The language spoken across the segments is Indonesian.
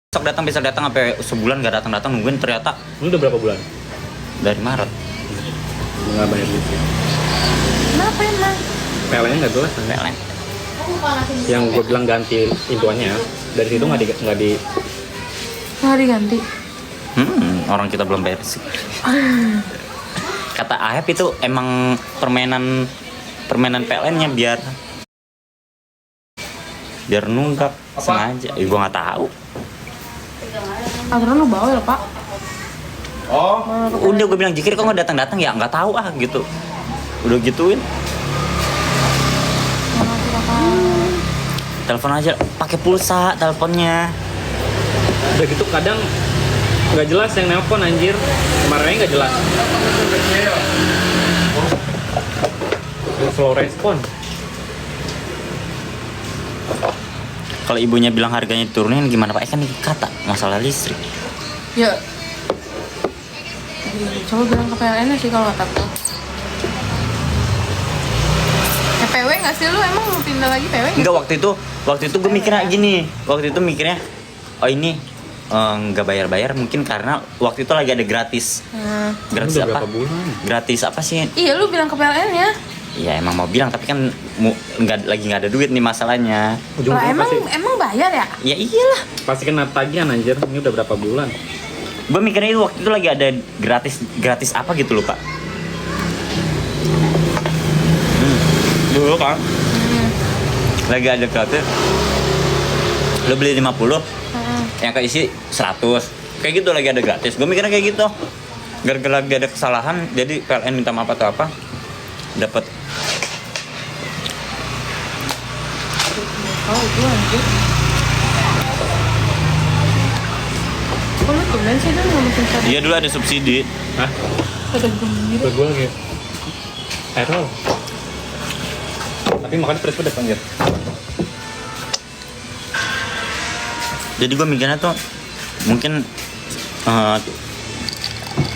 besok datang sampai sebulan gak datang nungguin, ternyata Ini udah berapa bulan? dari Maret. Nggak bayar listrik. Kenapa emang? PLN-nya nggak jelas kan? PLN. Yang gue bilang ganti intuannya, dari situ nggak di Nggak diganti. Orang kita belum bayar sih. Kata Ahep itu emang permainan PLN-nya biar nunggak sengaja. Gua nggak tahu. Aturan lu bawa ya pak. Oh, Udah gue bilang Jikir kok nggak datang ya nggak tahu gitu. Udah gituin. Telepon aja pakai pulsa teleponnya. udah gitu kadang nggak jelas yang nelpon anjir. Kemarinnya nggak jelas. Slow respon. Kalau ibunya bilang harganya diturunin gimana Pak? Kan kata masalah listrik. Ya. Coba bilang ke PLN sih kalau kata gue. PW nggak sih lu emang mau pindah lagi PW? Enggak, waktu itu gue mikirnya gini. Waktu itu mikirnya oh ini nggak bayar mungkin karena waktu itu lagi ada gratis. Gratis Udah apa? berapa bulan? Gratis apa sih? Iya lu bilang ke PLN ya. Ya emang mau bilang tapi kan lagi nggak ada duit nih masalahnya. Lah Ujung-ujungnya emang bayar ya? Ya iyalah. pasti kena tagihan anjir. Ini udah berapa bulan? Gue mikirnya itu waktu itu lagi ada gratis apa gitu loh Pak. Dulu kan lagi ada gratis. Lo beli 50, yang keisi 100. Kayak gitu lagi ada gratis. Gue mikirnya kayak gitu. Gara-gara lagi ada kesalahan, jadi PLN minta maaf atau apa, dapat. Oh itu anjir. Kok lu tumben sih dulu nggak mungkin tadi? Iya dulu ada subsidi. Hah? Ada gembira. Udah gue lagi error. Tapi makan pedes anjir. Jadi gue mikirnya tuh mungkin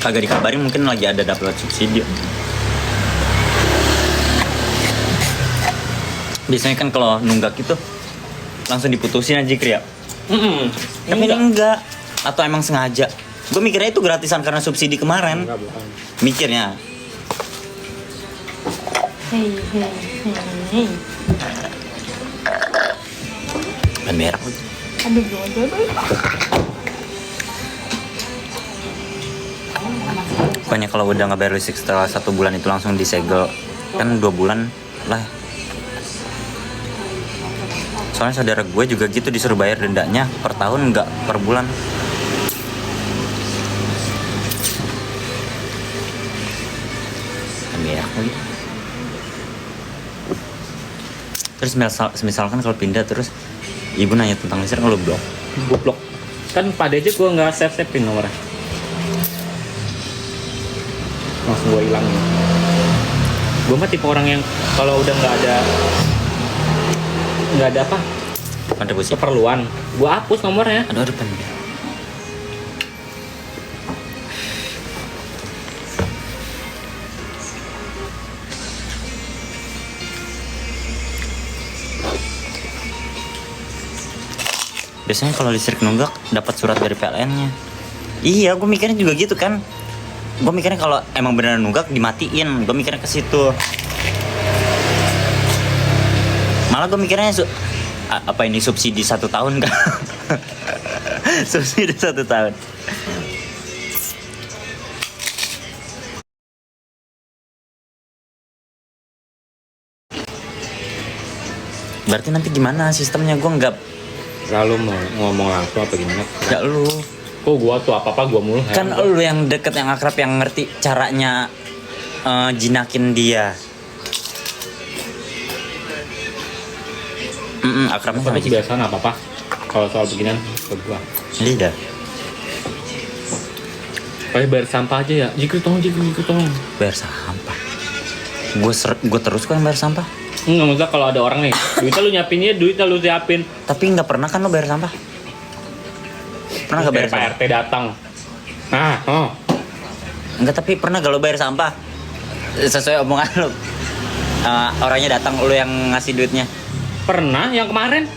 kagak dikabarin, mungkin lagi ada dapat subsidi. Biasanya kan kalau nunggak itu langsung diputusin aja ya. Tapi ini enggak. Atau emang sengaja? Gue mikirnya itu gratisan karena subsidi kemarin. Enggak, bukan. Mikirnya. Hei. Kan berak. Aduh jodoh. Pokoknya kalau udah nggak bayar listrik setelah 1 bulan itu langsung disegel. Kan 2 bulan lah. Soalnya saudara gue juga gitu disuruh bayar dendanya per tahun nggak per bulan. Kan berak lagi. Terus misalkan kalau pindah terus ibu nanya tentang listrik lo blok. Gue blok. Kan pada aja gue nggak save-savein nomornya. Langsung gue hilangin. Gue mah tipe orang yang kalau udah nggak ada apa Kontribusi. keperluan, gue hapus nomornya. Aduh depan. Biasanya kalau listrik nunggak dapat surat dari PLN-nya. Iya, gue mikirnya juga gitu kan. Gue mikirnya kalau emang beneran nunggak dimatiin. Gue mikirnya ke situ. Malah gue mikirnya apa ini subsidi 1 tahun kan? Subsidi 1 tahun. Berarti nanti gimana sistemnya? Gue nggak. Lalu mau ngomong langsung apa gimana? Ya lu. Kok gue tuh apa gue mulu? Kan lu yang deket, yang akrab, yang ngerti caranya jinakin dia. Akrabnya sama Tapi kebiasaan apa kalau soal beginian ke gue. Lidah. Kayak bayar sampah aja ya. Jikri tolong. Bayar sampah. Gue terus kok yang bayar sampah. Nggak maksudnya kalau ada orang nih, duitnya lu siapin. Tapi nggak pernah kan lo bayar sampah? Pernah nggak bayar Pak sampah? RT datang. Enggak, tapi pernah gak lo bayar sampah? Sesuai omongan lo. Orangnya datang, lo yang ngasih duitnya. Pernah yang kemarin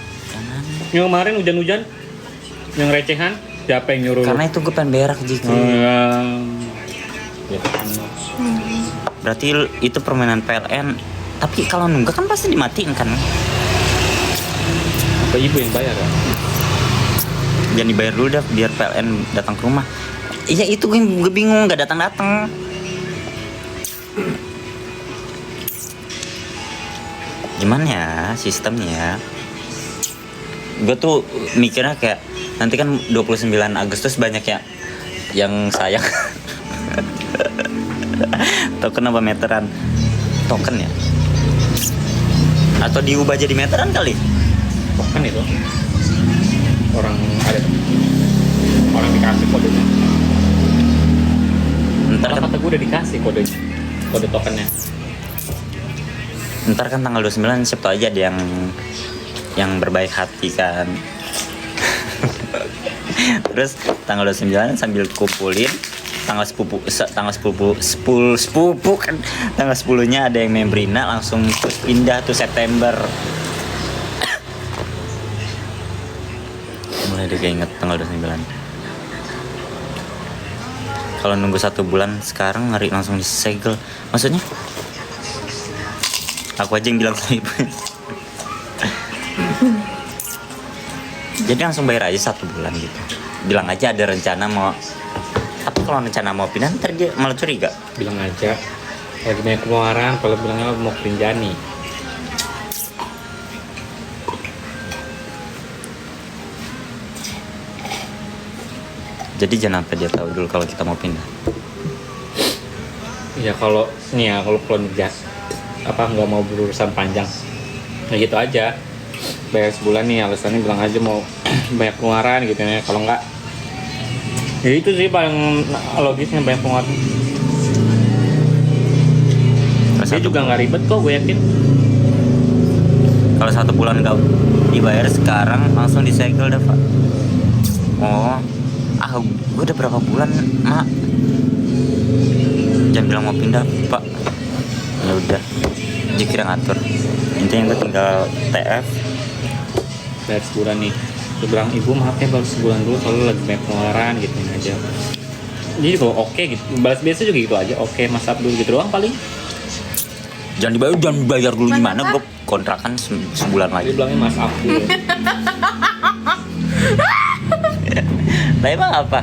hujan-hujan. yang recehan? Siapa yang nyuruh? Karena itu gue pengen berak Jiki. Ya kan. Berarti itu permainan PLN. Tapi kalau nunggak kan pasti dimatiin kan? Apa ibu yang bayar ya? Jangan dibayar dulu dah biar PLN datang ke rumah. Iya itu gue bingung nggak datang. Gimana ya sistemnya? Gue tuh mikirnya kayak nanti kan 29 Agustus banyak ya yang sayang. Token apa meteran? Token ya? Atau diubah jadi meteran kali? Kan itu orang ada orang dikasih kodenya. Ntar kan, Kata gue udah dikasih kode tokennya. ntar kan tanggal 29 siapa tahu aja ada yang berbaik hati kan. Terus tanggal 29 sambil kumpulin tanggal sepupu kan tanggal 10-nya ada yang membrina langsung terus pindah tuh September. Mulai deh inget tanggal 29. Kalau nunggu 1 bulan sekarang ngeri langsung disegel. Maksudnya? Aku aja yang bilang sama ibu. Jadi langsung bayar aja 1 bulan gitu. Bilang aja ada rencana mau. Tapi kalau rencana mau pindah ntar dia malah curiga. Bilang aja lagi banyak pengeluaran, kalau bilangnya mau Rinjani. Jadi jangan sampai dia tahu dulu kalau kita mau pindah. Ya kalau nih ya kalau jas apa nggak mau berurusan panjang, ya gitu aja. Bayar sebulan nih alasannya bilang aja mau banyak pengeluaran gitu ya. Kalau nggak, ya itu sih paling logisnya banyak pengeluaran. Dia juga nggak ribet kok, gue yakin. Kalau 1 bulan nggak dibayar sekarang langsung disegel deh Pak. Oh, gue udah berapa bulan mak? Jangan bilang mau pindah Pak. Ya udah, Jikir yang ngatur. Intinya gue tinggal TF. Bayar sebulan nih. Gue bilang ibu maaf ya baru sebulan dulu soalnya lagi banyak pengeluaran gitu aja. Jadi kalau oke gitu, balas biasa juga gitu aja. Oke, Mas Abdul gitu doang paling. Jangan dibayar dulu gimana? Gue kontrakan sebulan Dia lagi. bilangnya Mas Abdul. Lah emang apa?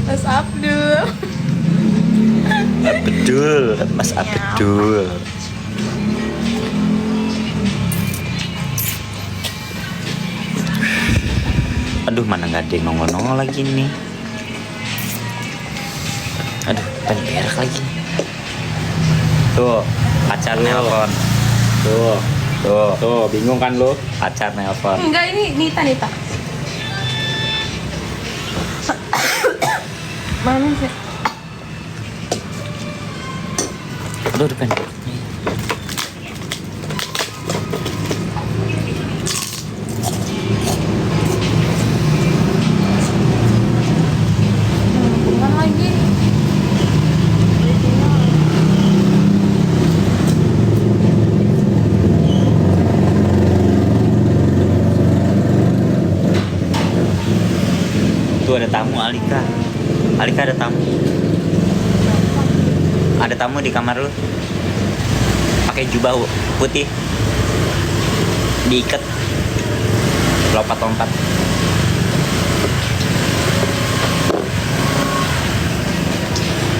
Mas Abdul. Abdul, Mas Abdul. Aduh, mana nggak ada yang nongol-nongol lagi nih. Aduh, pengen berak lagi. Tuh, pacar nelpon. Tuh, Bingung kan lo? pacar nelpon. Enggak, ini Nita. Mana sih? Aduh, pengen. Bukan lagi. Tuh ada tamu Alika. Alika ada tamu. Ada tamu di kamar lu. Pakai jubah putih. Diikat. Lompat-lompat.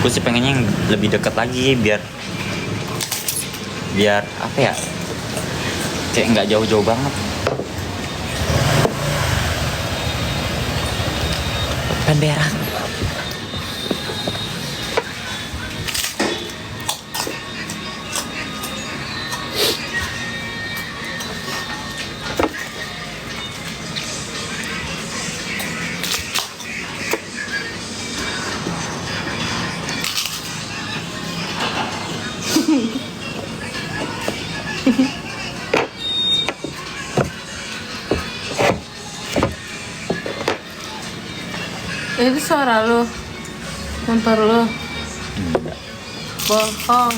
Gue sih pengennya yang lebih dekat lagi biar apa ya? Kayak nggak jauh-jauh banget. Pengen berak. Itu suara lu. Motor lu. Enggak. Bohong.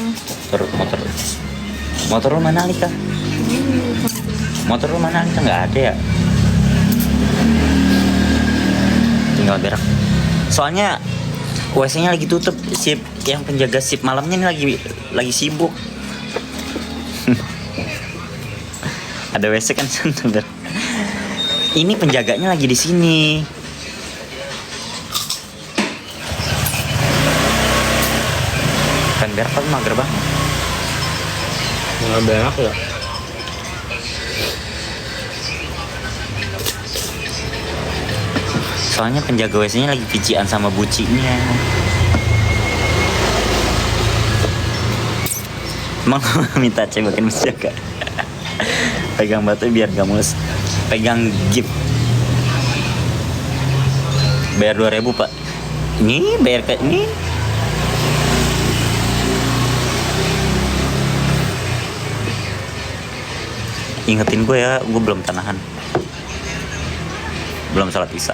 Motor lu mana Alika? Motor lu mana? Kita nggak ada ya. Tinggal berak. Soalnya WC-nya lagi tutup, sip yang penjaga sip malamnya ini lagi sibuk. Ada WC kan sebentar. Ini penjaganya lagi di sini. Kan berak tapi mager banget. Nggak berak ya. Soalnya penjaga WC-nya lagi pician sama bucinya. Emang minta cebokin menjaga. Pegang batu biar gak mulus. Pegang gift. Bayar 2.000 pak. Ini bayar kayak ini. Ingetin gue ya, gue belum tanahan. Belum sholat isya.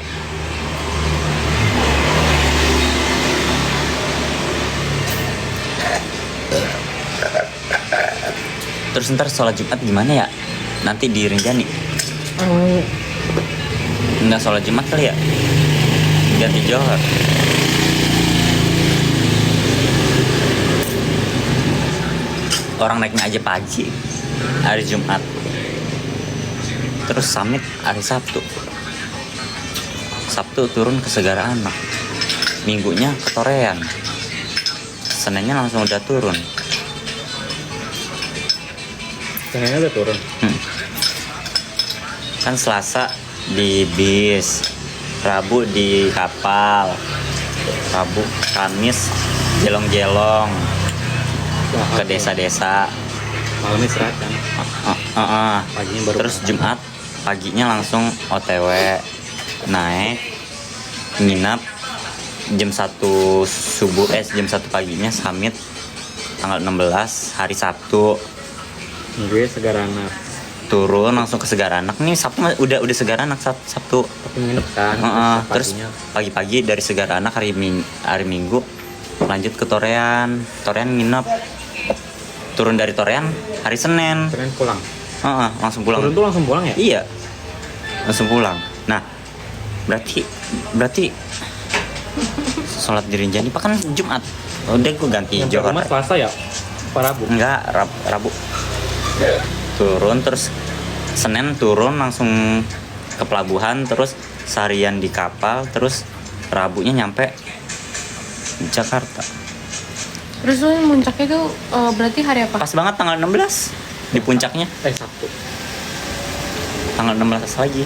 Terus ntar sholat Jumat gimana ya? Nanti di Rinjani. Enggak sholat Jumat kali ya? Ganti Johor. Orang naiknya aja pagi hari Jumat. Terus summit hari Sabtu. Sabtu turun ke Segara Anak. Minggunya ke Torean. Seninnya langsung udah turun. Seninnya udah turun. Kan Selasa di bis, Rabu di kapal, Rabu Kamis jelong-jelong ke desa-desa. Malamnya istirahat kan. Paginya baru Terus Jumat paginya langsung OTW naik nginap jam 1 subuh jam 1 paginya summit tanggal 16 hari Sabtu. Gue Segara Anak. Turun langsung ke Segara Anak. Nih Sabtu udah Segara Anak Sabtu. Tapi nginep kan. Terus pagi-pagi dari Segara Anak hari Minggu lanjut ke Torean nginep. Turun dari Torean hari Senin. Senin pulang. Langsung pulang. Turun tuh langsung pulang ya? Iya. Langsung pulang. Nah, berarti sholat di Rinjani Pak kan Jumat. Udah gue ganti Yang Johor. pertama Selasa ya? Apa Rabu? Enggak, Rabu. Turun terus Senin turun langsung ke pelabuhan, terus seharian di kapal, terus Rabunya nyampe di Jakarta. Terus lu muncaknya tuh berarti hari apa? Pas banget tanggal 16 di puncaknya. Sabtu. Tanggal 16 lagi.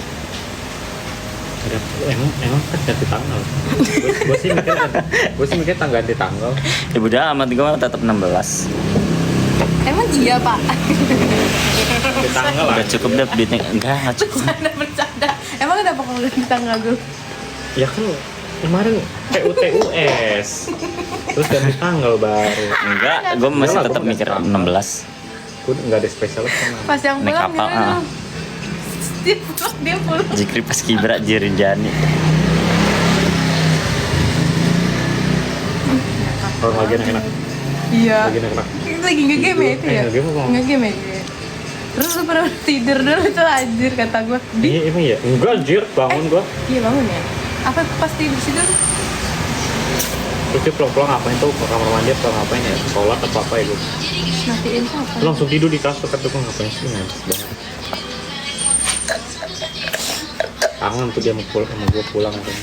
Ada, emang kan ganti tanggal. Gue sih mikir tanggal ganti tanggal. Ya udah amat gue tetap 16. Emang iya pak? Ganti tanggal lah. Udah cukup deh duitnya. Enggak cukup. Bercanda. Emang kenapa kalau ganti tanggal gue? Ya kan kemarin PUTUS. Terus ganti tanggal baru. Enggak, gue masih Enggak lah, tetap gua mikir nggak 16. Gue nggak ada spesial sama. Pas yang Naik pulang kapal, gimana? Dia pulang. Jikri pas kibra di Rinjani. Kalau lagi enak-enak. Iya. Lagi enak-enak. Lagi nge-game ya itu ya? Nge-game apa? Nge-game ya dia. Terus lu pernah tidur dulu tuh anjir kata gue. Iya emang ya? Enggak anjir, bangun gua. Iya bangun ya? Apa pas tidur situ? Terus dia pulang-pulang ngapain tuh ke kamar mandi atau ngapain ya? Sholat atau apa ya gua? Matiin apa? Lu langsung tidur di kasur kata gua ngapain sih? Nanti banget. Kangen tuh dia mau pulang sama gua pulang kan.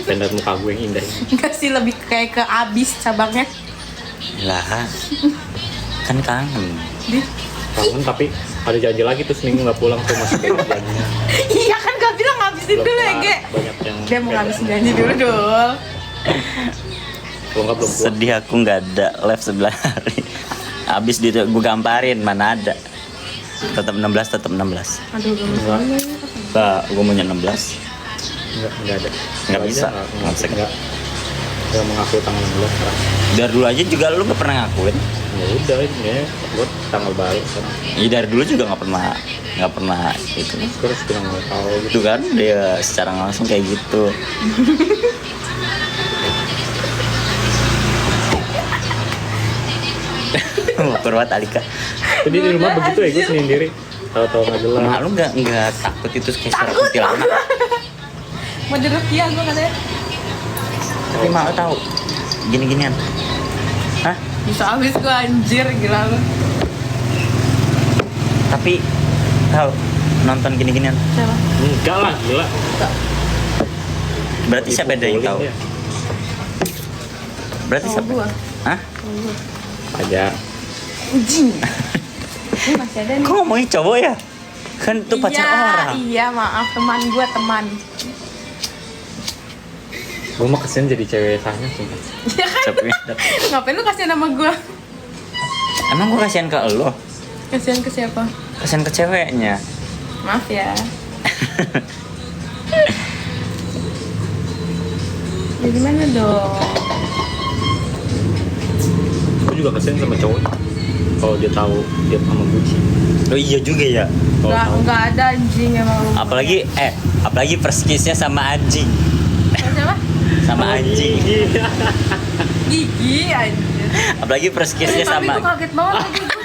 Pendat muka gue yang indah ini. Enggak sih lebih kayak ke abis cabangnya. Lah, kan kangen. Kangen tapi ada janji lagi tuh seminggu nggak pulang tuh masih kayak janjinya. Iya kan gak bilang ngabisin dulu ya Ge. Banyak yang Dia mau ngabisin janji dulu dong. kalau nggak belum pulang. Sedih aku nggak ada live 9 hari. Abis dia gue gamparin mana ada. Tetap 16. Aduh gak bisa. Bah, gue maunya 16. Enggak ada. Nggak bisa. Nggak bisa. Nggak mengaku tanggal 16 sekarang. Dari dulu aja juga lu gak pernah ngakuin. Ya udah ini ya, buat tanggal baru kan. Iya dari dulu juga nggak pernah itu. Terus kita nggak tahu gitu. Itu kan dia secara langsung kayak gitu. Mau kurwat Alika. Jadi di rumah begitu ya gue sendiri. Tahu-tahu nggak jelas. Mak lu nggak takut itu kayak suara kuntilanak? Mau dirukiah gue katanya. Tapi mak lu tahu gini-ginian. Hah? Bisa habis gue anjir gila lu. Tapi tahu nonton gini-ginian. Siapa? Enggak lah, gila. Berarti siapa ada yang tahu? Dipukulin dia. Berarti Tahu siapa? gua. Hah? Pajar. Anjing. Ini masih ada nih. Kok ngomongin cowok ya? Kan itu pacar orang. Iya, maaf teman gue teman. Gue mah kesian jadi cewek tanya sumpah. Iya kan? Tapi Ngapain lu kasih nama gue? emang gue kasihan ke lo, Kasihan ke siapa? kasihan ke ceweknya. Maaf ya. Ya gimana dong? Gue juga kesian sama cowoknya. Kalau dia tahu dia sama buci. Oh iya juga ya. Nggak ada anjing emang lu. Apalagi perskisnya sama anjing. Siapa? Sama anjing. Gigi anjir. Apalagi perskisnya Tapi sama gue kaget banget tadi gue.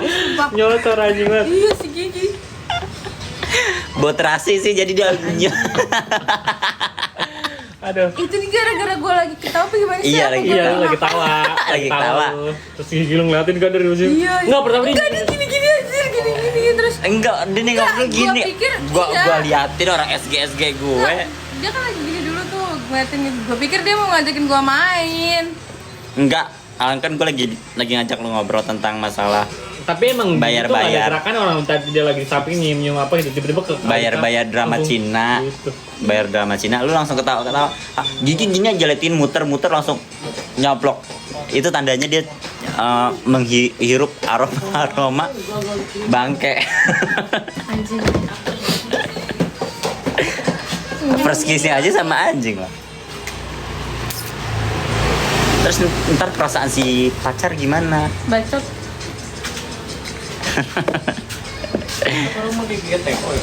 Sumpah. Nyotor anjing banget. Iya si Gigi. buat terasi sih jadi dia. Aduh. Itu nih gara-gara gue lagi ketawa apa gimana sih? Iya, Apa lagi- gua Iya, lagi lagi tawa. Lagi tawa. Terus gigi lu ngeliatin kan dari ujung. Iya. Enggak, pertama dia. Enggak, dia gini-gini anjir, gini-gini terus. Enggak, dia nih Enggak, ngobrol gua gini. pikir Gua iya. liatin orang SG gue. Enggak, dia kan lagi gini dulu tuh ngeliatin gitu. Gue pikir dia mau ngajakin gue main. Enggak, kan gue lagi ngajak lu ngobrol tentang masalah Tapi emang Bayar-bayar. Kan orang tadi dia lagi di samping nyium apa gitu tiba-tiba ke bayar drama langsung Cina. gitu. Bayar drama Cina, lu langsung ketawa-ketawa. Gigi gini aja liatin muter-muter langsung nyoplok. Itu tandanya dia menghirup aroma bangke. Anjing. First kiss-nya aja sama anjing lah. Terus ntar perasaan si pacar gimana? Bacot.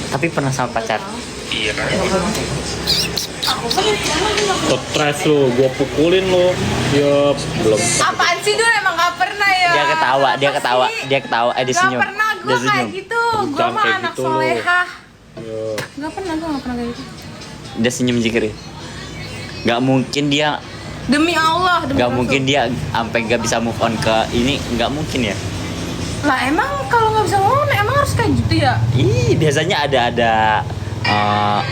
Tapi pernah sama pacar? Stres lu, gua pukulin lu. Ya, belum. Apaan sih dulu emang gak pernah ya? Dia ketawa, dia ketawa, dia ketawa, dia Gak senyum. pernah gue Dia kayak senyum. gitu. Gue Jangan mah kayak anak gitu lu. solehah. Ya. Gak pernah, gue gak pernah kayak gitu. Dia senyum jikri. Gak mungkin dia, Demi Allah, demi gak Rasul. mungkin dia sampai gak bisa move on ke ini, gak mungkin ya. Lah emang kalau gak bisa ngomong emang harus kayak gitu ya? Ih, biasanya ada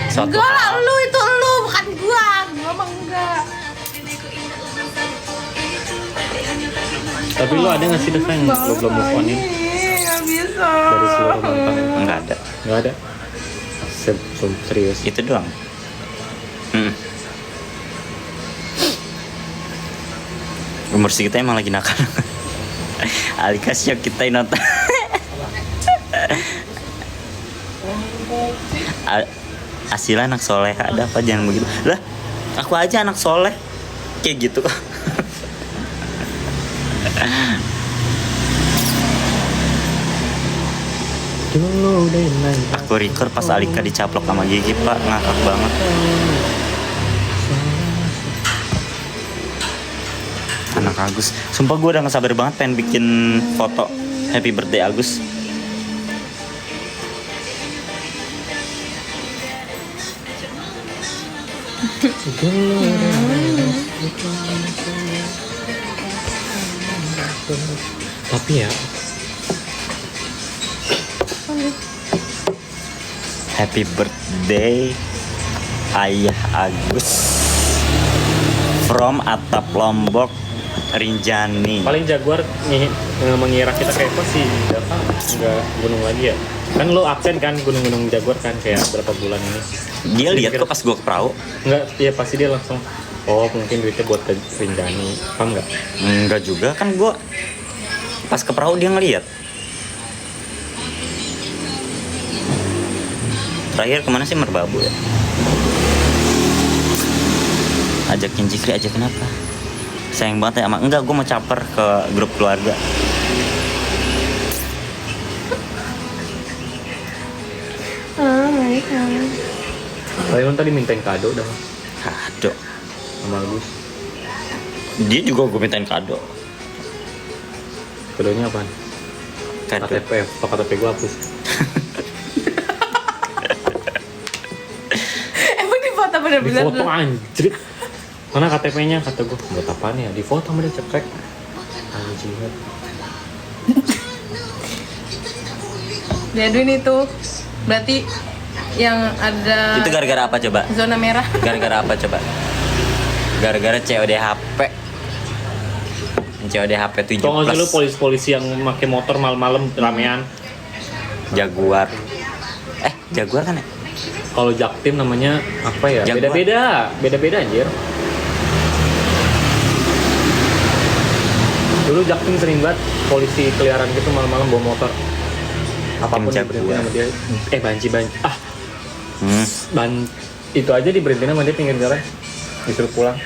suatu Enggak lah, hal. lu itu lu, bukan gua. Gua mah enggak. Tapi lu ada nggak sih Desa yang lu belum move on nih Gak bisa. dari seluruh mantan? Nggak ada. Nggak ada. Serius. Itu doang. Umur segitu emang lagi nakal. Alika syok kita nonton. Asila anak soleh, ada apa jangan begitu. Lah, aku aja anak soleh. Kayak gitu. Aku record pas Alika dicaplok sama Gigi, Pak. Ngakak banget. Anak Agus. Sumpah gue udah gak sabar banget pengen bikin foto happy birthday Agus. Tapi ya, Happy birthday Ayah Agus from Atap Lombok Rinjani. paling Jaguar mengira kita kayak apa sih? Nggak gunung lagi ya? Kan lu absen kan gunung-gunung Jaguar kan kayak berapa bulan ini? Dia lihat kok pas gue ke perahu. Nggak, ya pasti dia langsung. Oh mungkin duitnya buat ke Rinjani, paham nggak? Enggak juga kan gue pas ke perahu dia ngeliat. Terakhir kemana sih Merbabu ya? Ajakin Jikri aja kenapa? Sayang banget ya sama enggak, gue mau caper ke grup keluarga. Kalian tadi mintain kado dah Kado. sama Agus. Dia juga gue mintain kado. Kadonya apaan? Kado. KTP, KTP gue hapus. foto Di bener-bener foto tuh. anjrit. Mana KTP-nya? Kata gue, buat apaan ya? Di foto sama dia cekrek. Anjir. Jadi ini tuh berarti yang ada Itu gara-gara apa coba? zona merah. Gara-gara apa coba? Gara-gara COD HP. COD HP 7 Tau gak sih lu plus polisi-polisi yang pakai motor malam-malam ramean? Jaguar. Jaguar kan ya? Kalau Jaktim namanya apa ya? Jaguar. Beda-beda anjir. Dulu Jaktim sering banget polisi keliaran gitu malam-malam bawa motor. Apapun Tim diberhentiin Jaguar. sama dia. Banci. Hmm. Itu aja diberhentiin sama dia pinggir jalan. Disuruh pulang.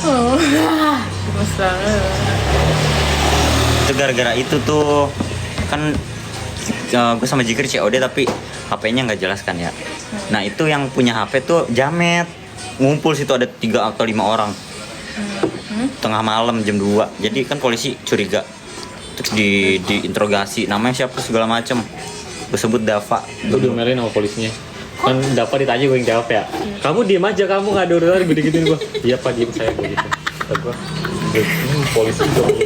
Oh. Gemes banget. Itu gara-gara itu tuh kan gue sama Jikir COD tapi HP-nya nggak jelas kan ya. Nah itu yang punya HP tuh jamet, ngumpul situ ada 3 atau 5 orang tengah malam jam 2. Jadi kan polisi curiga, terus diinterogasi namanya siapa segala macem. Gue sebut Dava. Gue diomelin sama polisinya. Kan dapat ditanya gue yang jawab ya. Kamu diem aja, kamu gak ada urusan gede-gedein gue. Iya pak, diem saya gue gitu. Kata gue, polisi juga bawel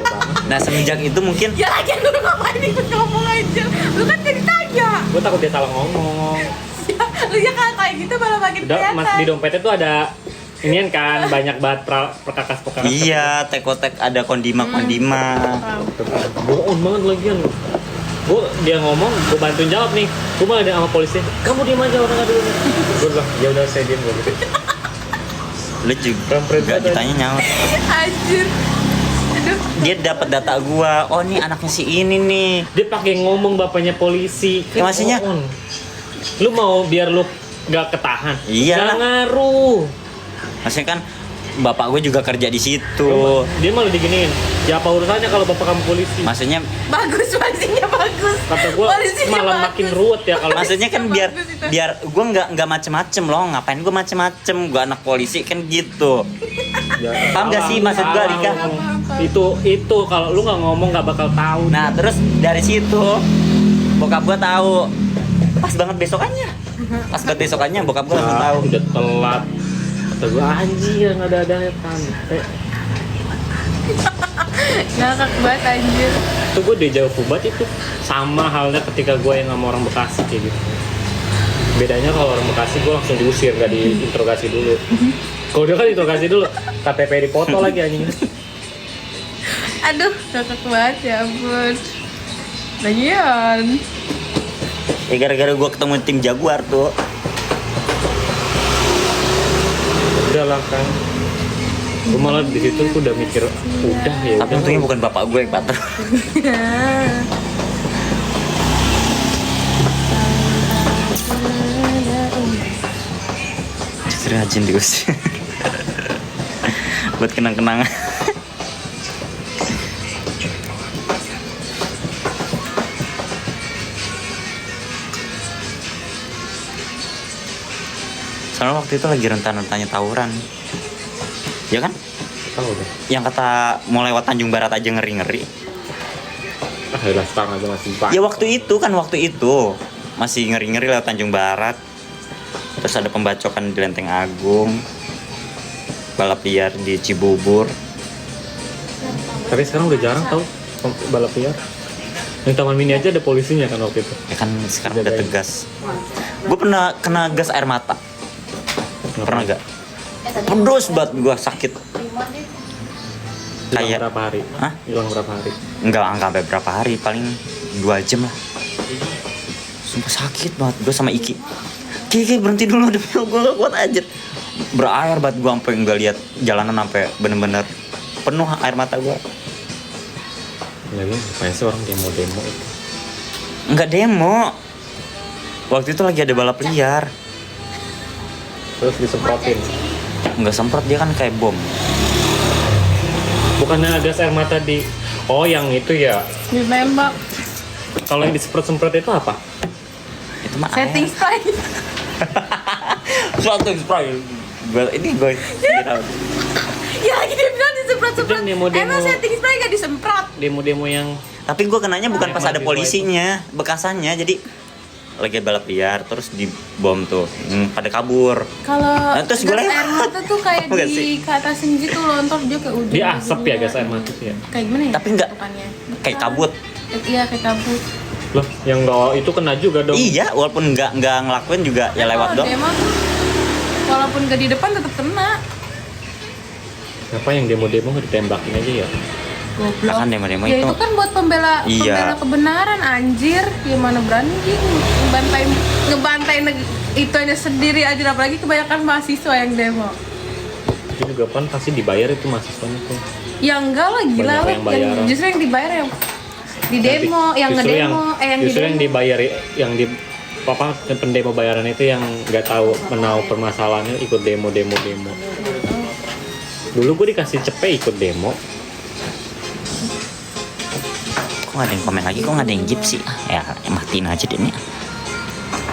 banget. Nah semenjak itu mungkin Ya lagi lu ngapain ikut ngomong aja. Lu kan gak ditanya. Gue takut dia salah ngomong. Ya, lu ya kayak gitu malah makin Udah, kelihatan. mas di dompetnya tuh ada inian kan banyak banget perkakas-perkakas. iya tekotek ada kondima. Bohong banget lagian. Dia ngomong, gue bantuin jawab nih. Gue malah ada sama polisi. Kamu diem aja orang ada dulu. Gue bilang, ya udah saya diem gue gitu. Lu juga Kampret gak banget. ditanya nyaut. Anjir. Aduh. Dia dapat data gua. Oh nih anaknya si ini nih. Dia pakai ngomong bapaknya polisi. Ya, maksudnya- bohong. Lu mau biar lu gak ketahan? Iyalah. Gak ngaruh. Maksudnya kan bapak gue juga kerja di situ. Dia malah diginiin. Ya apa urusannya kalau bapak kamu polisi? Maksudnya Bagus, polisinya bagus. Kata gue Polisinya malah bagus. makin ruwet ya kalau maksudnya kan biar bagus itu. biar gue nggak macem-macem loh. Ngapain gue macem-macem? Gue anak polisi kan gitu. Ya, Paham gak sih maksud gua, salah Rika? ngomong. Itu kalau lu nggak ngomong nggak bakal tahu. Nah terus dari situ bokap gue tahu. Pas banget besokannya. Pas banget besokannya bokap gue langsung tahu. Udah telat. Kata gue anjir nggak ada tante. Ngakak banget anjir. Itu gue deja vu banget itu. Sama halnya ketika gue yang sama orang Bekasi kayak gitu. Bedanya kalau orang Bekasi gue langsung diusir, nggak diinterogasi dulu. Kalau dia kan interogasi dulu, KTP dipoto lagi anjing. Aduh, ngakak banget ya ampun. Lagian. Ya gara-gara gue ketemu tim Jaguar tuh. Udah lah kan. Gue malah di situ tuh udah mikir, udah ya. Tapi untungnya bukan bapak gue yang pater. Justru rajin diusir. Buat kenang-kenangan. Soalnya waktu itu lagi rentan-rentannya tawuran. Ya kan? Tahu deh. Yang kata mau lewat Tanjung Barat aja ngeri-ngeri. Ah, udah sekarang aja masih pak. Ya waktu itu masih ngeri-ngeri lewat Tanjung Barat. Terus ada pembacokan di Lenteng Agung. Balap liar di Cibubur. Tapi sekarang udah jarang tau balap liar. Yang Taman Mini aja ada polisinya kan waktu itu. Ya kan sekarang udah Jagain. tegas. Gue pernah kena gas air mata. Pernah gak? Pedos banget gue sakit. Hilang Kayak berapa hari? Hah? Hilang berapa hari? Enggak sampai berapa hari, paling 2 jam lah. Sumpah sakit banget gue sama Iki. Ki berhenti dulu demi gue gak kuat aja. Berair banget gue sampai nggak lihat jalanan sampai bener-bener penuh air mata gue. Lagi ngapain sih orang demo-demo itu? Enggak demo. Waktu itu lagi ada balap liar. Terus disemprotin. Enggak semprot, dia kan kayak bom. Bukannya ada gas air mata di... Oh yang itu ya. Ditembak. Kalau yang disemprot-semprot itu apa? Itu mah Setting spray. setting spray. Ini gue viral. Ya lagi dia bilang disemprot-semprot. Itu demo-demo. Emang setting spray gak disemprot? Demo-demo yang... Tapi gue kenanya bukan pas Emang ada di polisinya, bekasannya. Jadi lagi balap liar terus dibom tuh. Pada kabur. Kalau Nah, terus gas gue lewat. air mata tuh kayak Enggak di sih? ke atasin gitu loh, ntar dia kayak ujung. Dia asap ya gas air mata ya. Kayak gimana ya? Tapi enggak. bentukannya? Kayak kabut. Iya, kayak kabut. Loh, yang nggak itu kena juga dong. Iya, walaupun nggak ngelakuin juga ya lewat Kalau dong. demo tuh, walaupun gak di depan tetap kena. Kenapa yang demo-demo nggak ditembakin aja ya? Goblok. Kan demo-demo Ya itu. itu kan buat pembela Iya. kebenaran, anjir. Gimana berani Jing ngebantai itu aja sendiri aja, apalagi kebanyakan mahasiswa yang demo. Itu juga kan pasti dibayar itu mahasiswanya tuh. Ya enggak lah, gila Banyak lah. yang bayaran. Justru yang dibayar yang di demo, yang Justru ngedemo, yang justru yang di demo. dibayar yang di apa pendemo bayaran itu yang nggak tahu menahu permasalahannya ikut demo. Dulu gue dikasih cepet ikut demo. Kok nggak ada yang komen lagi? Kok nggak ada yang jeep sih? Ya matiin aja deh nih.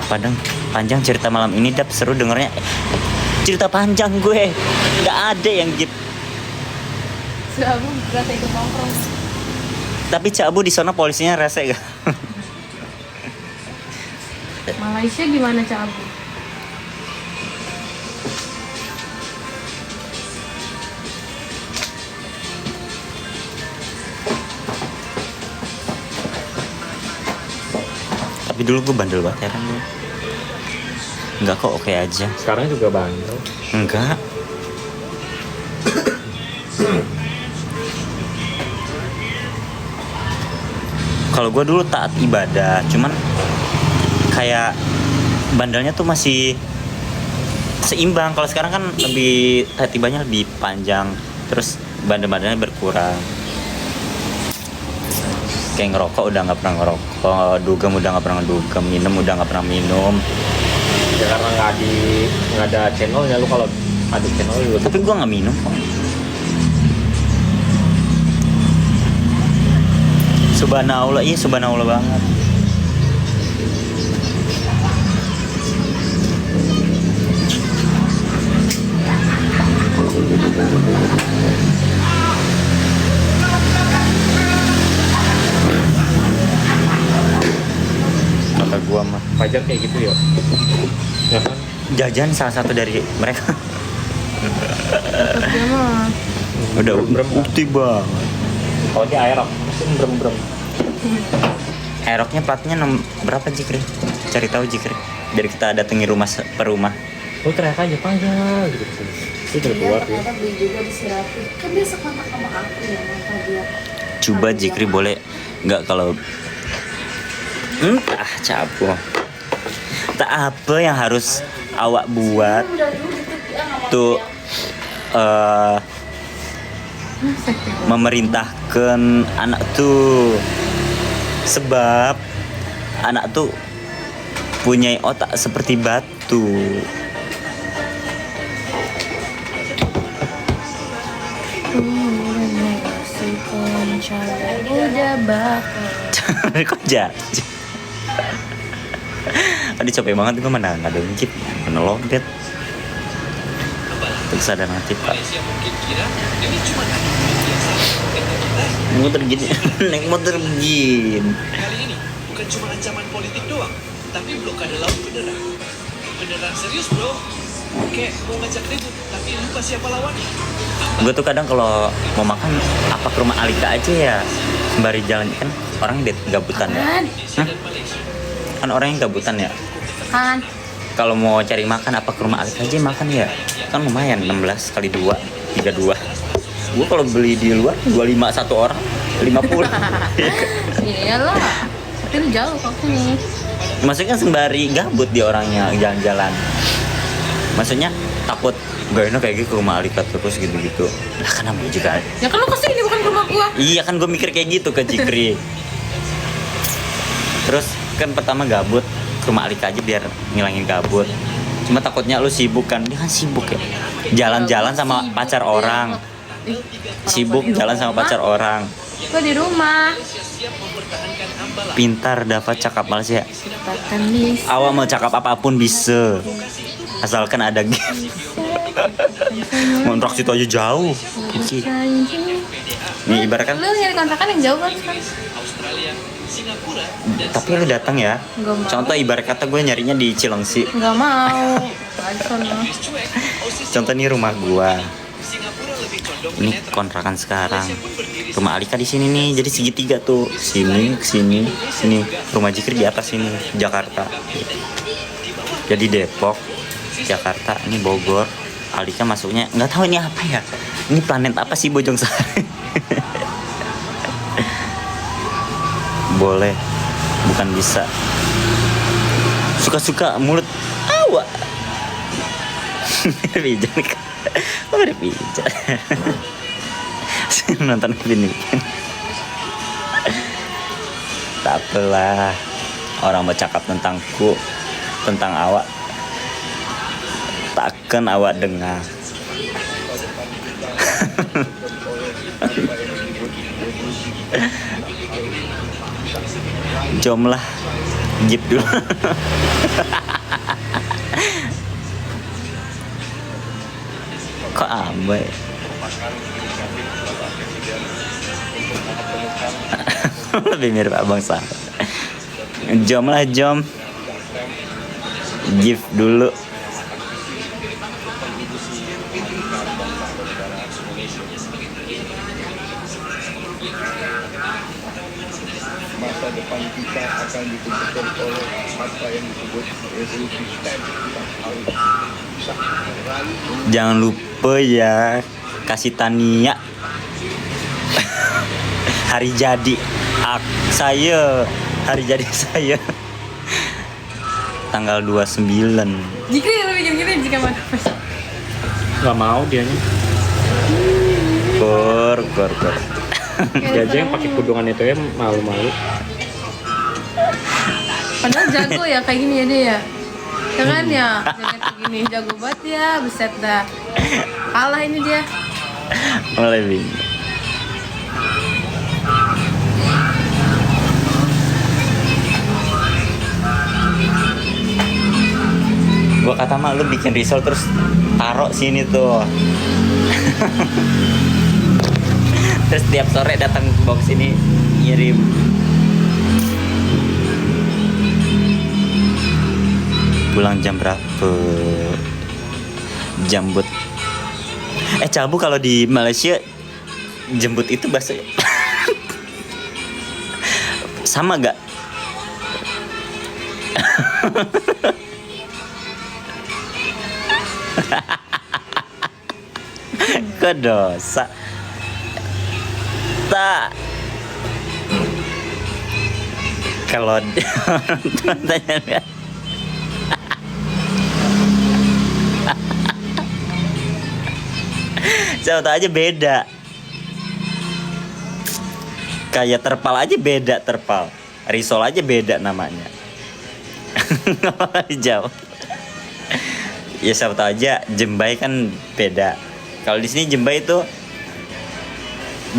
Padahal panjang cerita malam ini dap seru dengernya. Cerita panjang gue nggak ada yang jeep. Sudah aku berasa ikut nongkrong. Tapi Cabu di sana polisinya rese gak? Malaysia gimana Cabu? Tapi dulu gue bandel banget ya kan gue. Enggak kok, oke aja. Sekarang juga bandel. Enggak. Kalau gue dulu taat ibadah, cuman kayak bandelnya tuh masih seimbang. Kalau sekarang kan lebih taat ibadahnya lebih panjang, terus bandel-bandelnya berkurang. Kayak ngerokok udah nggak pernah ngerokok, dugem udah nggak pernah dugem, minum udah nggak pernah minum. Ya karena nggak ada channelnya, lu kalau ada channel lu. Tapi gue nggak minum kok. Subhanallah, iya subhanallah banget. Kata gua mah Fajar kayak gitu ya. Ya kan? jajan salah satu dari mereka. Tetap dia mah. Udah Brem-brem. ukti banget. Kalau dia aerok, mesti brem-brem. Aeroknya platnya berapa Jikri? Cari tahu Jikri. Biar kita datangi rumah per rumah. Lu teriak aja panjang gitu. Itu udah keluar ya. Ternyata beli juga di Sirapi. Kan dia sekontak sama aku ya, maka dia. Coba Jikri boleh nggak kalau entah Cabu. Tak apa yang harus awak buat Udah dulu gitu dia nggak mau tuh dia. memerintahkan anak tuh, sebab anak tuh punya otak seperti batu. Udah bakal. Kok jatuh? Aduh capek banget gue mana nggak ada ngicip, mana lompet. Terus ada nanti pak. Naik motor gini, naik motor begini. Kali ini bukan cuma ancaman politik doang, tapi blokade laut beneran. Beneran serius bro. Kayak mau ngajak ribut, tapi lupa siapa lawannya. Gue tuh kadang kalau mau makan apa ke rumah Alika aja ya, sembari jalan kan orang gabutan ya. Kan? Hah? Kan orang yang gabutan ya. Kan? Kalau mau cari makan apa ke rumah Alika aja makan ya. Kan lumayan 16 kali 2 32. Gue kalau beli di luar 25 satu orang 50. Iyalah. Tapi lu jauh kok sini. Maksudnya kan sembari gabut dia orangnya jalan-jalan. Maksudnya takut gak enak kayak gitu ke rumah Alika terus gitu-gitu. Lah kan namanya juga. Ya kan lu kesini bukan ke rumah gua. Iya kan gue mikir kayak gitu ke Cikri. Terus kan pertama gabut ke rumah Alika aja biar ngilangin gabut. Cuma takutnya lu sibuk kan, dia kan sibuk ya. Jalan-jalan sama Sibuk pacar dia. orang. Ih, Sibuk orang gua di jalan sama rumah. pacar orang. Gua di rumah. Pintar dapat cakap Malaysia. Dapatkan bisa. Awak mau cakap apapun bisa. Asalkan ada game. Kontrak situ aja jauh. Oke. Nih ibaratkan Lu nyari kontrakan yang jauh kan? Singapura dan Tapi lu datang ya. Nggak mau. Contoh ibarat kata gue nyarinya di Cilengsi. Nggak mau. Racun loh. Inggris cuek, Australia Contoh nih rumah gua. Singapura lebih condong ke Ini netral. kontrakan sekarang. Malaysia pun berdiri Rumah Alika di sini nih, jadi segitiga tuh. Sini, sini, sini. Rumah Jikri di atas sini, Jakarta. Jadi Depok, Jakarta, ini Bogor. Alika masuknya nggak tahu ini apa ya. Ini planet apa sih Bojong Sari? Boleh, bukan bisa. Suka-suka mulut awak. Pijat nih. Oh, ada pijat. Nonton ini. Tak apalah. Orang bercakap tentangku, tentang awak. Takkan awak dengar. Jom lah, jeep dulu. Kok abai? Lebih mirip abang Sam. Jom lah, jom. Jeep dulu. Masa depan kita akan ditentukan oleh apa yang disebut resolusi STEM. Kita harus bisa meraih Jangan lupa ya, kasih Tania. Hari jadi saya, hari jadi saya. Tanggal 29. Jikri lu bikin gini jika mana? Nggak mau dianya. Kor. Dia aja yang pakai kudungan itu ya malu-malu. Padahal jago ya kayak gini ya dia ya. Jangan ya, jangan kayak gini jago banget ya, buset dah. Kalah ini dia. Mulai bingung. Gua kata mak lu bikin risol terus taruh sini tuh. Terus tiap sore datang bawa sini ngirim. Pulang jam berapa? Jambut. Cabu kalau di Malaysia jembut itu bahasa sama gak? Kok dosa? Tak. Kalau tanya Siapa tahu aja beda. Kayak terpal aja beda terpal. Risol aja beda namanya. Jauh. Ya siapa tahu aja jembai kan beda. Kalau di sini jembai itu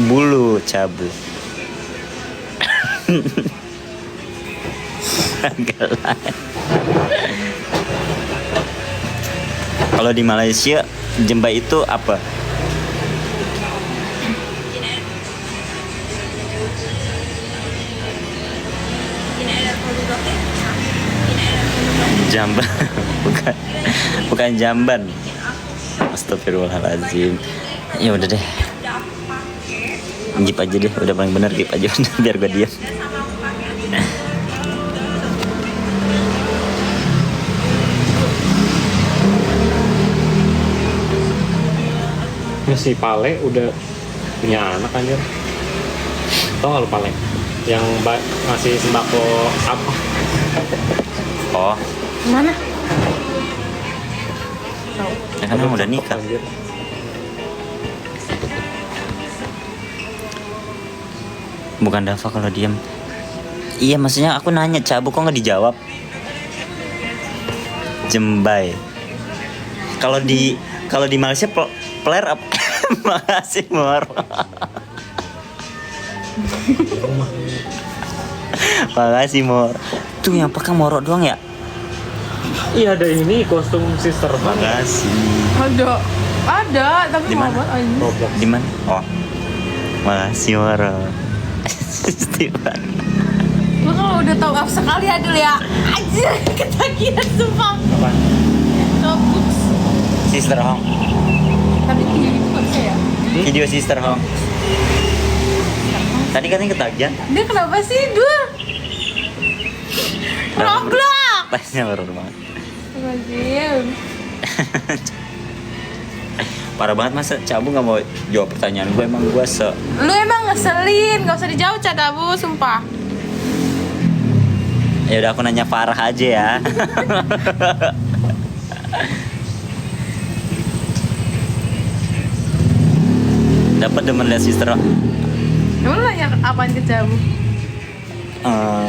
bulu cabu. Agak lain. Kalau di Malaysia jembai itu apa? Jamban. bukan jamban. Astagfirullahaladzim. Ya udah deh. Gip aja deh, udah paling benar gip aja biar gue diam. Ini si Pale udah punya anak anjir. Tau gak lu Pale? Yang ngasih sembako apa? Oh, Mana? ya kan udah nikah. Anjir. Bukan Dava kalau diam. Iya, maksudnya aku nanya Cabu kok nggak dijawab. Jembai. Kalau di Malaysia player apa? Makasih Mor. Makasih Mor. Tuh yang pakai Moro doang ya? Iya ada ini kostum sister banget. Makasih. Ada, tapi Di mau mana? banget aja. Roblox. Di mana? Oh. Makasih Moro. Steven. Gue kalau udah tahu apa sekali ya dulu ya. Anjir, ketagihan sumpah. Apa? Notebooks. Sister Hong. Tapi tinggi gitu gak bisa ya? Video Sister Hong. Tadi katanya ketagihan. Dia kenapa sih, Dul? Goblok. Tanya baru banget. Astagfirullahaladzim. Parah banget masa Cabu nggak mau jawab pertanyaan gue, emang gue Lu emang ngeselin, gak usah dijawab Cadabu, sumpah. ya udah aku nanya Farah aja ya. Dapat demen lihat Sister Hong. Emang lu nanya apaan ke Cadabu?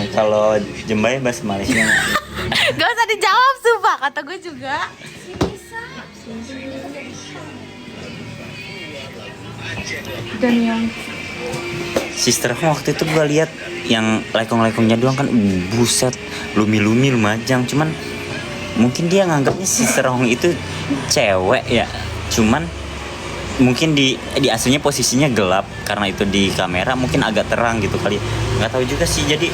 Kalau Jembai bahasa Malaysia. Gak usah dijawab, sumpah, kata gue juga. Dan yang Sister Hong waktu itu gue lihat yang lekong-lekongnya doang kan, buset, lumi-lumi lumajang. Cuman mungkin dia nganggapnya Sister Hong itu cewek ya. Cuman mungkin di aslinya posisinya gelap karena itu di kamera mungkin agak terang gitu kali. Nggak tahu juga sih. Jadi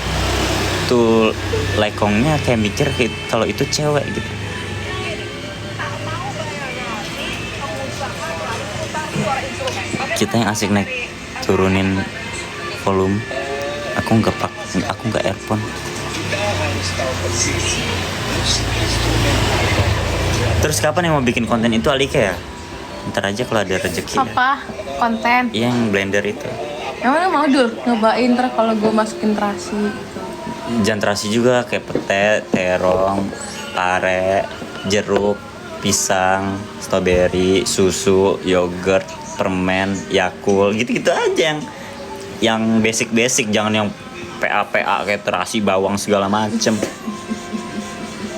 tuh lekongnya kayak mikir kalau itu cewek gitu. Kita yang asik naik turunin volume. Aku nggak earphone. Terus kapan yang mau bikin konten itu Alika ya? Ntar aja kalau ada rezeki. apa? Konten. Yang blender itu. Emang lu mau Dul? Nyobain ntar kalau gue masukin terasi gitu. Jangan terasi juga kayak pete, terong, pare, jeruk, pisang, strawberry, susu, yogurt, permen, Yakult, gitu-gitu aja yang basic-basic, jangan yang PA kayak terasi, bawang segala macem.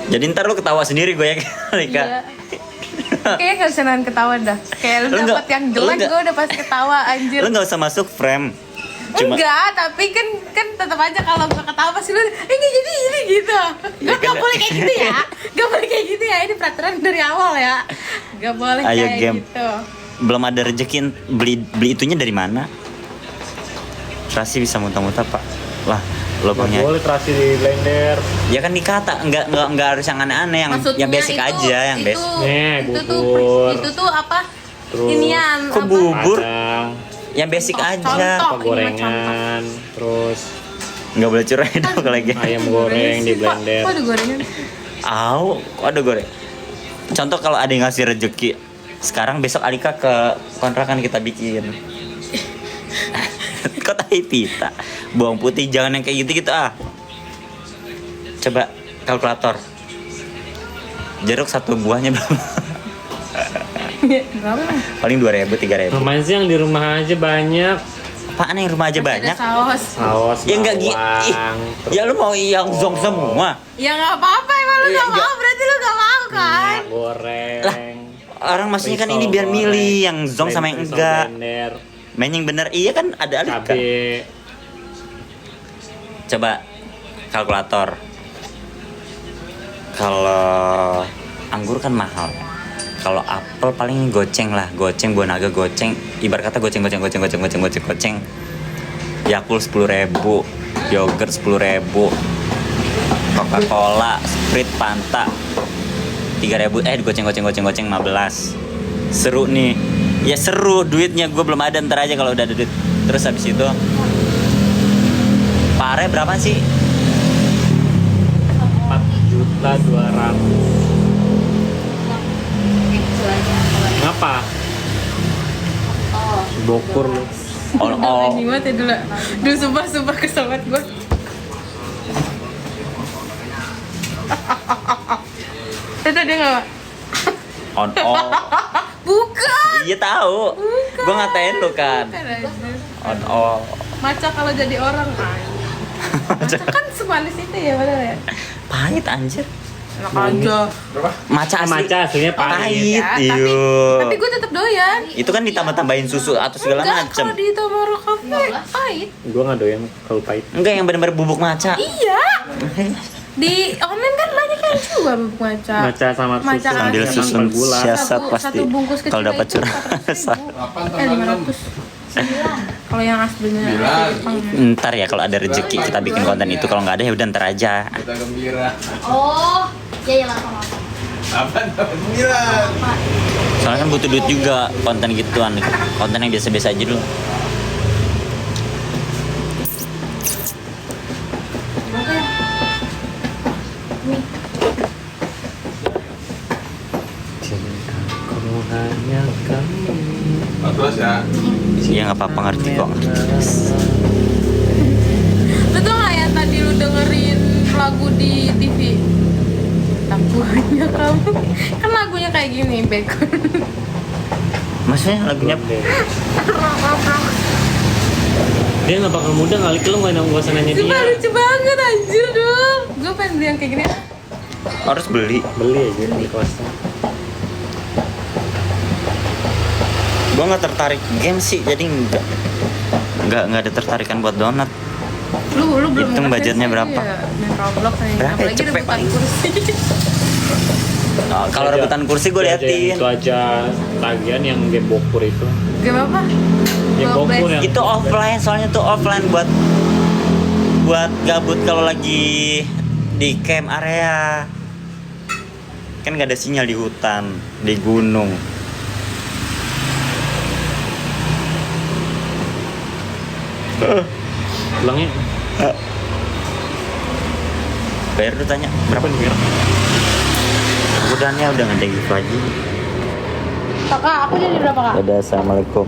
Jadi ntar lu ketawa sendiri gue ya kali Kak. Iya. Kayaknya gak bisa nahan ketawa dah. Kayak lu Lu dapet nggak- yang lu jelek nggak- gue udah pasti ketawa anjir. Lu nggak usah masuk frame. Cuma Enggak, tapi kan tetap aja kalau gue ketawa pasti lu enggak jadi ini gitu. Gak kan- boleh kayak gitu ya. Gak boleh kayak gitu ya. Ini peraturan dari awal ya. Gak boleh Ayo, kayak game. gitu. belum ada rezeki beli itunya dari mana? Terasi bisa muntah-muntah Pak. Lah, lubangnya. Boleh terasi di blender. Ya kan dikata enggak harus yang aneh-aneh, yang basic aja, yang basic. Nih, itu bubur. itu tuh apa? Terus Inian Kok apa? bubur? Padang, Yang basic Contoh, aja. contoh. apa ini mah gorengan, terus Nggak boleh curang dong kalau lagi. ayam goreng di Pak, blender. kok ada gorengan? Kok ada goreng. Contoh kalau ada yang ngasih rezeki, sekarang besok Alika ke kontrakan kita bikin. Kok tahi pita, bawang putih jangan yang kayak gitu ah. Coba kalkulator. Jeruk satu buahnya berapa? Berapa? Paling 2.000 3.000. Lumayan sih yang di rumah aja banyak. Apaan yang rumah aja Ada banyak? saus. Saus, Ya enggak bawang, Ya lu mau yang zong semua. Ya nggak apa-apa emang lu Iya, nggak mau berarti lu nggak mau kan? minyak goreng. Lah, Orang maksudnya kan ini risol biar goreng, milih yang zong sama yang risol enggak. blender, Main yang bener iya kan ada Alika. cabe. Coba kalkulator. Kalau anggur kan mahal. Kalau apel paling goceng lah, goceng buah naga goceng. Ibarat kata goceng. Yakult 10.000, yogurt 10.000, Coca-Cola, Sprite, Fanta 3.000. Goceng 15. Seru nih. Ya seru, duitnya gue belum ada, ntar aja kalau udah ada duit. Terus habis itu pare berapa sih? 4.200.000. Ngapa? Bokur lu. Oh. Ini banget ya dulu. Dulu sumpah kesel banget gue. Itu dia nggak? On. Bukan. Iya tahu. Gue ngatain lu kan. Bukan, anjir. On. Maca kalau jadi orang kan. Maca kan semanis itu ya padahal ya. Pahit anjir. Enak aja. Maca asli. Maca aslinya pahit. Pahit. Ya, Iyo. tapi gue tetap doyan. Itu kan ditambah-tambahin susu atau segala Enggak, macem. kalau di Tomorrow Cafe pahit. Gua nggak doyan kalau pahit. Enggak yang benar-benar bubuk maca. Iya. Di online kan banyak yang jual bubuk maca. Maca sama susu. Maca Ambil asli. susun siasat Satu pasti. bungkus kecil Kalau dapat itu curah. 400.000. 500. Kalau yang aslinya Bilang. Jepang. Ntar ya kalau ada rezeki kita bikin konten itu, kalau nggak ada ya udah ntar aja. Kita gembira. Oh, iya iya langsung. Apa? Gembira. Soalnya kan butuh duit juga konten gituan, konten yang biasa-biasa aja dulu. Cintaku hanya kamu. Terus ya. Iya nggak apa-apa, ngerti kok. Lu tau gak ya tadi lu dengerin lagu di TV? Takutnya kamu. Kan lagunya kayak gini, Bacon. Maksudnya lagunya Dia nggak bakal mudah kali, lu nggak usah nanya Sumpah dia. lucu banget anjir dong. Gue pengen beli yang kayak gini. harus beli. Beli aja di kelasnya. Gue nggak tertarik game sih, jadi nggak ada tertarikan buat donat. Lu belum Hitung ngerti budgetnya sih, berapa? ya. Main Roblox nih. Berapa ya? Apalagi Cepet rebutan paling. kursi. Nah, kalau rebutan kursi gue liatin. Itu aja tagihan yang game bokur itu. Game apa? Game Goblok. bokur yang Itu offline, soalnya tuh offline buat gabut kalau lagi di camp area. Kan nggak ada sinyal di hutan, di gunung. Pulangnya Bayar dulu, tanya berapa nih? Udahnya udah nggak ada gitu aja. Kakak, aku jadi berapa kak? Dadah, assalamualaikum.